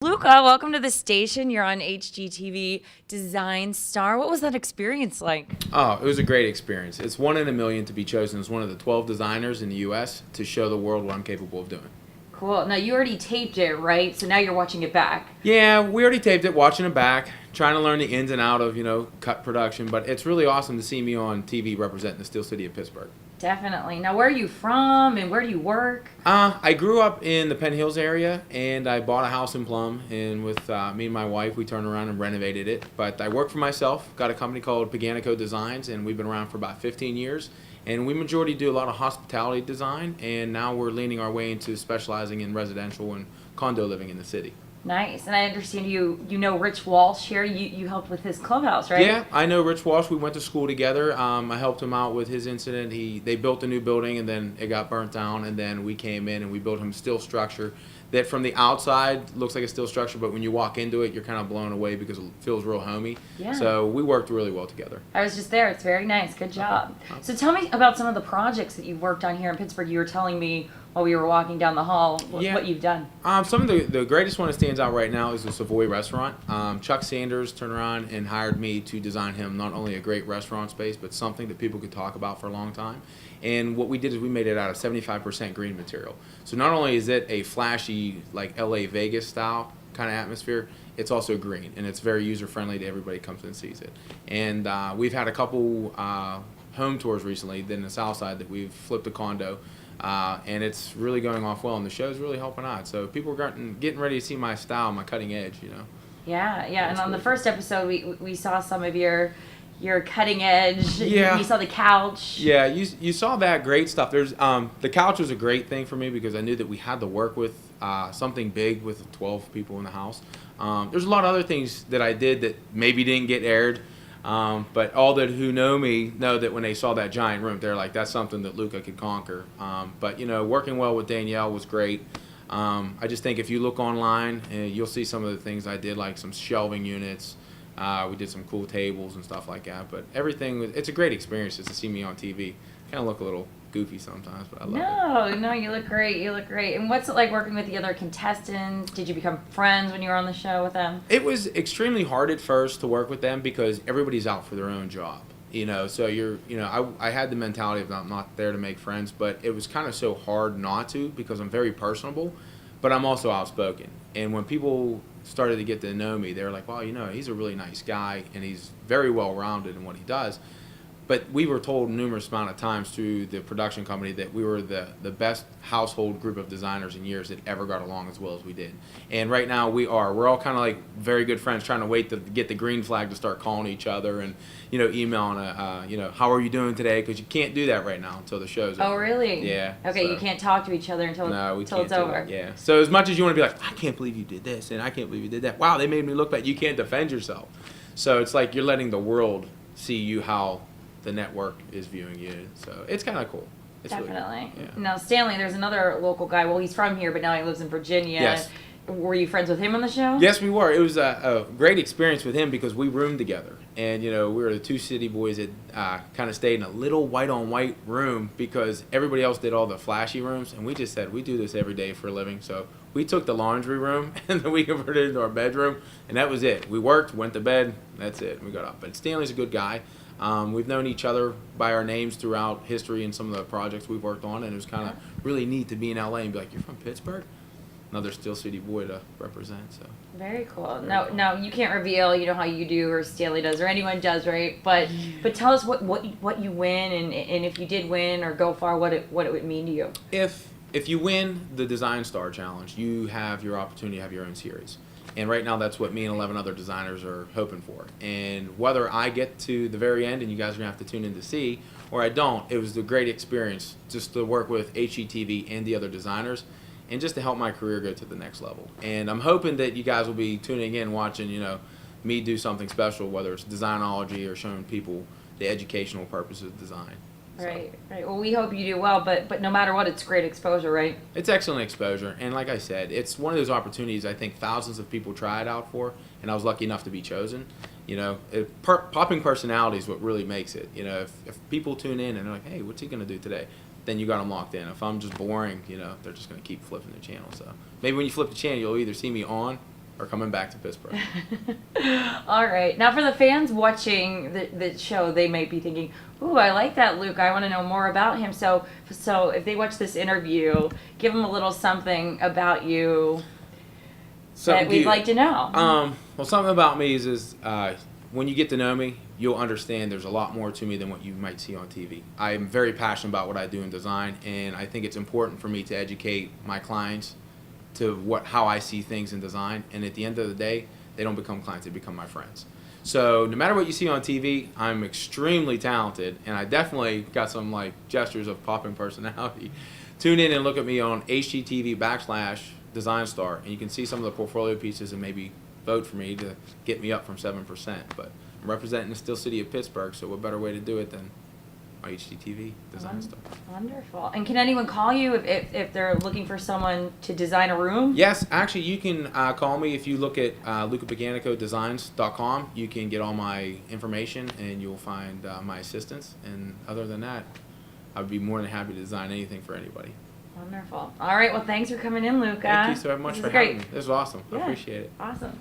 Luca, welcome to the station. You're on HGTV Design Star. What was that experience like? Oh, it was a great experience. It's one in a million to be chosen as one of the 12 designers in the U.S. to show the world what I'm capable of doing. Cool. Now, you already taped it, right? So now you're watching it back. Yeah, we already taped it, watching it back, trying to learn the ins and out of, cut production, but it's really awesome to see me on TV representing the Steel City of Pittsburgh. Definitely. Now, where are you from and where do you work? I grew up in the Penn Hills area, and I bought a house in Plum, and with me and my wife, we turned around and renovated it. But I work for myself, got a company called Paganico Designs, and we've been around for about 15 years. And we majority do a lot of hospitality design, and now we're leaning our way into specializing in residential and condo living in the city. Nice. And I understand you know Rich Walsh here. You helped with his clubhouse, right? Yeah, I know Rich Walsh. We went to school together. I helped him out with his incident. They built a new building, and then it got burnt down, and then we came in and we built him a steel structure that from the outside looks like a steel structure, but when you walk into it, you're kind of blown away because it feels real homey. Yeah. So we worked really well together. I was just there. It's very nice. Good job. So tell me about some of the projects that you've worked on here in Pittsburgh. You were telling me while we were walking down the hall what you've done. Some of the greatest one that stands out right now is the Savoy Restaurant. Chuck Sanders turned around and hired me to design him not only a great restaurant space, but something that people could talk about for a long time. And what we did is we made it out of 75% green material. So not only is it a flashy, like LA Vegas style kind of atmosphere, it's also green, and it's very user friendly to everybody who comes in and sees it. And we've had a couple home tours recently in the South Side that we've flipped a condo. And it's really going off well, and the show's really helping out. So people are getting ready to see my style, my cutting edge, Yeah. And on the first episode, we saw some of your cutting edge. Yeah. You saw the couch. Yeah, you saw that great stuff. There's the couch was a great thing for me because I knew that we had to work with something big with 12 people in the house. There's a lot of other things that I did that maybe didn't get aired. But all that who know me know that when they saw that giant room, they're like, that's something that Luca could conquer. But working well with Danielle was great. I just think if you look online, you'll see some of the things I did, like some shelving units. We did some cool tables and stuff like that. But everything, it's a great experience just to see me on TV. Kind of look a little goofy sometimes, but I love it. No, you look great. You look great. And what's it like working with the other contestants? Did you become friends when you were on the show with them? It was extremely hard at first to work with them because everybody's out for their own job. So I had the mentality of I'm not there to make friends, but it was kind of so hard not to because I'm very personable, but I'm also outspoken. And when people started to get to know me, they were like, well, he's a really nice guy and he's very well-rounded in what he does. But we were told numerous amount of times through the production company that we were the best household group of designers in years that ever got along as well as we did. And right now we're all kind of like very good friends trying to wait to get the green flag to start calling each other and, emailing, how are you doing today? Because you can't do that right now until the show's over. Oh, really? Yeah. Okay, so you can't talk to each other until it's over. Yeah. So as much as you want to be like, I can't believe you did this and I can't believe you did that. Wow, they made me look bad. You can't defend yourself. So it's like you're letting the world see you how the network is viewing you, so it's kind of cool. It's Definitely. Really, yeah. Now, Stanley, there's another local guy. Well, he's from here, but now he lives in Virginia. Yes. Were you friends with him on the show? Yes, we were. It was a great experience with him because we roomed together, and we were the two city boys that kind of stayed in a little white-on-white room because everybody else did all the flashy rooms, and we just said we do this every day for a living. So we took the laundry room and then we converted it into our bedroom, and that was it. We worked, went to bed, that's it. We got up. But Stanley's a good guy. We've known each other by our names throughout history and some of the projects we've worked on, and it was kind of really neat to be in LA and be like, you're from Pittsburgh? Another Steel City boy to represent. So Very cool. Very Now, cool. now you can't reveal, how you do or Stanley does or anyone does, right? But tell us what you win and if you did win or go far, what it would mean to you. If you win the Design Star Challenge, you have your opportunity to have your own series. And right now, that's what me and 11 other designers are hoping for. And whether I get to the very end, and you guys are going to have to tune in to see, or I don't, it was a great experience just to work with HGTV and the other designers, and just to help my career go to the next level. And I'm hoping that you guys will be tuning in, watching, me do something special, whether it's designology or showing people the educational purposes of design. Right. Well, we hope you do well, but no matter what, it's great exposure, right? It's excellent exposure, and like I said, it's one of those opportunities I think thousands of people try it out for, and I was lucky enough to be chosen. Popping personality is what really makes it. If people tune in and they're like, hey, what's he going to do today? Then you got them locked in. If I'm just boring, they're just going to keep flipping the channel. So maybe when you flip the channel, you'll either see me on are coming back to Pittsburgh. All right. Now, for the fans watching the show, they might be thinking, "Ooh, I like that Luke. I want to know more about him." So if they watch this interview, give them a little something about you that we'd like to know. Well, something about me is when you get to know me, you'll understand there's a lot more to me than what you might see on TV. I am very passionate about what I do in design, and I think it's important for me to educate my clients to how I see things in design. And at the end of the day, they don't become clients, they become my friends. So no matter what you see on TV, I'm extremely talented, and I definitely got some like gestures of popping personality. Tune in and look at me on HGTV/Design Star, and you can see some of the portfolio pieces and maybe vote for me to get me up from 7%. But I'm representing the Steel City of Pittsburgh, so what better way to do it than HGTV Design Star. Wonderful. And can anyone call you if they're looking for someone to design a room? Yes, actually, you can call me if you look at lucapaganicodesigns.com. You can get all my information, and you'll find my assistants. And other than that, I would be more than happy to design anything for anybody. Wonderful. All right. Well, thanks for coming in, Luca. Thank you so much for having me. This was awesome. Yeah. I appreciate it. Awesome.